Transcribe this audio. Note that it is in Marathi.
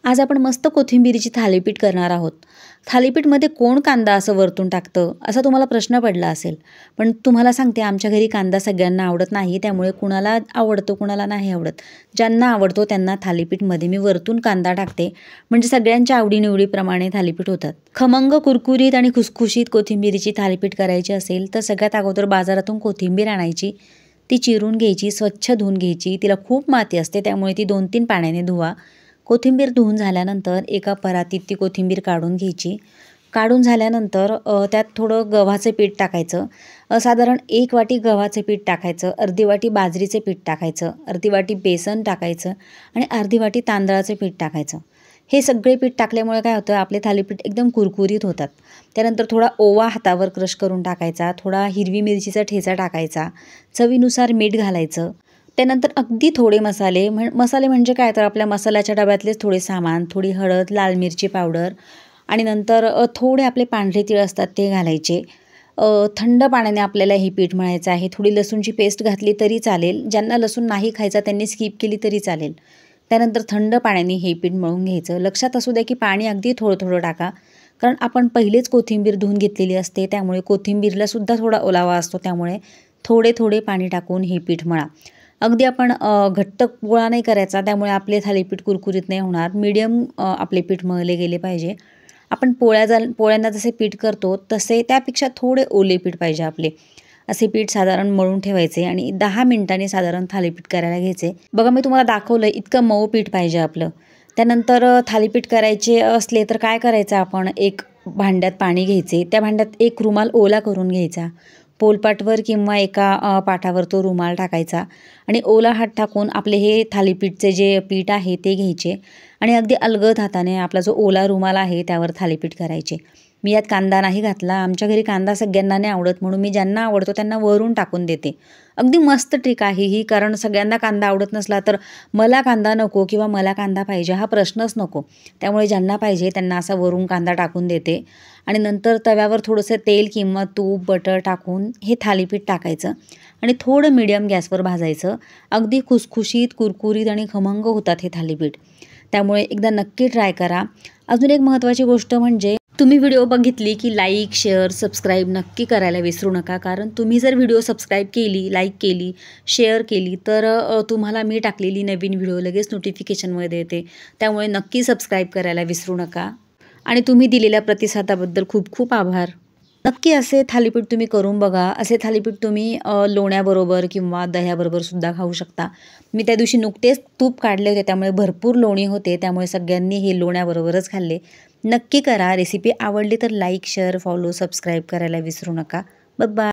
आज आपण मस्त कोथिंबीरीची थालीपीठ करणार आहोत. थालीपीठमध्ये कोण कांदा असं वरतून टाकतं, असा तुम्हाला प्रश्न पडला असेल. पण तुम्हाला सांगते, आमच्या घरी कांदा सगळ्यांना आवडत नाही. त्यामुळे कुणाला आवडतो, कुणाला नाही आवडत. ज्यांना आवडतो त्यांना थालीपीठमध्ये मी वरतून कांदा टाकते. म्हणजे सगळ्यांच्या आवडीनिवडीप्रमाणे थालीपीठ होतात. खमंग, कुरकुरीत आणि खुसखुशीत कोथिंबीरीची थालीपीठ करायची असेल तर सगळ्यात अगोदर बाजारातून कोथिंबीर आणायची. ती चिरून घ्यायची, स्वच्छ धुवून घ्यायची. तिला खूप माती असते, त्यामुळे ती 2-3 पाण्याने धुवा. कोथिंबीर धुवून झाल्यानंतर एका परातीत ती कोथिंबीर काढून घ्यायची. काढून झाल्यानंतर त्यात थोडं गव्हाचं पीठ टाकायचं. साधारण 1 वाटी गव्हाचं पीठ टाकायचं, अर्धी वाटी बाजरीचे पीठ टाकायचं, अर्धी वाटी बेसन टाकायचं आणि अर्धी वाटी तांदळाचं पीठ टाकायचं. हे सगळे पीठ टाकल्यामुळे काय होतं, आपले थालीपीठ एकदम कुरकुरीत होतात. त्यानंतर थोडा ओवा हातावर क्रश करून टाकायचा, थोडा हिरवी मिरचीचा ठेचा टाकायचा, चवीनुसार मीठ घालायचं. त्यानंतर अगदी थोडे मसाले मसाले म्हणजे काय, तर आपल्या मसाल्याच्या डब्यातलेच थोडे सामान, थोडी हळद, लाल मिरची पावडर आणि नंतर थोडे आपले पांढरे तीळ असतात ते घालायचे. थंड पाण्याने आपल्याला हे पीठ मळायचं आहे. थोडी लसूणची पेस्ट घातली तरी चालेल. ज्यांना लसूण नाही खायचा त्यांनी स्किप केली तरी चालेल. त्यानंतर थंड पाण्याने हे पीठ मळून घ्यायचं. लक्षात असू द्या की पाणी अगदी थोडं थोडं टाका, कारण आपण पहिलेच कोथिंबीर धुवून घेतलेली असते. त्यामुळे कोथिंबीरलासुद्धा थोडा ओलावा असतो. त्यामुळे थोडे थोडे पाणी टाकून हे पीठ मळा. अगदी आपण घट्ट गोळा नाही करायचा, त्यामुळे आपले थालीपीठ कुरकुरीत नाही होणार. मीडियम आपले पीठ मळले गेले पाहिजे. आपण पोळ्यांना जसे पीठ करतो तसे त्यापेक्षा थोडे ओले पीठ पाहिजे आपले. असे पीठ साधारण मळून ठेवायचे आणि 10 मिनिटांनी साधारण थालीपीठ करायला घ्यायचे. बघा, मी तुम्हाला दाखवलं इतकं मऊ पीठ पाहिजे आपलं. त्यानंतर थालीपीठ करायचे असले तर काय करायचं, आपण एक भांड्यात पाणी घ्यायचे. त्या भांड्यात एक रुमाल ओला करून घ्यायचा. पोलपाटवर किंवा एका पाटावर तो रुमाल टाकायचा आणि ओला हात टाकून आपले हे थालीपीठचे जे पीठ आहे ते घ्यायचे आणि अगदी अलगद हाताने आपला जो ओला रुमाल आहे त्यावर थालीपीठ करायचे. मी यात कांदा नाही घातला. आमच्या घरी कांदा सगळ्यांना नाही आवडत, म्हणून मी ज्यांना आवडतो त्यांना वरून टाकून देते. अगदी मस्त ट्रिक आहे ही, कारण सगळ्यांना कांदा आवडत नसला तर मला कांदा नको किंवा मला कांदा पाहिजे हा प्रश्नच नको. त्यामुळे ज्यांना पाहिजे त्यांना असा वरून कांदा टाकून देते आणि नंतर तव्यावर थोडंसं तेल किंवा तूप, बटर टाकून हे थालीपीठ टाकायचं आणि थोडं मीडियम गॅसवर भाजायचं. अगदी खुसखुशीत, कुरकुरीत आणि खमंग होतात हे थालीपीठ. त्यामुळे एकदा नक्की ट्राय करा. अजून एक महत्त्वाची गोष्ट म्हणजे, तुम्ही व्हिडिओ बघितली की लाईक, शेअर, सबस्क्राईब नक्की करायला विसरू नका. कारण तुम्ही जर व्हिडिओ सबस्क्राईब केली, लाईक केली, शेअर केली तर तुम्हाला मी टाकलेली नवीन व्हिडिओ लगेच नोटिफिकेशनमध्ये येते. त्यामुळे नक्की सबस्क्राईब करायला विसरू नका. आणि तुम्ही दिलेल्या प्रतिसादाबद्दल खूप खूप आभार. नक्की असे थालीपीठ तुम्ही करून बघा. असे थालीपीठ तुम्ही लोण्याबरोबर किंवा दह्याबरोबर सुद्धा खाऊ शकता. मी त्या दिवशी नुकतेच तूप काढले होते, त्यामुळे भरपूर लोणी होते. त्यामुळे सगळ्यांनी हे लोण्याबरोबरच खाल्ले. नक्की करा. रेसिपी आवडली तर लाईक, शेअर, फॉलो, सबस्क्राईब करायला विसरू नका. Bye bye.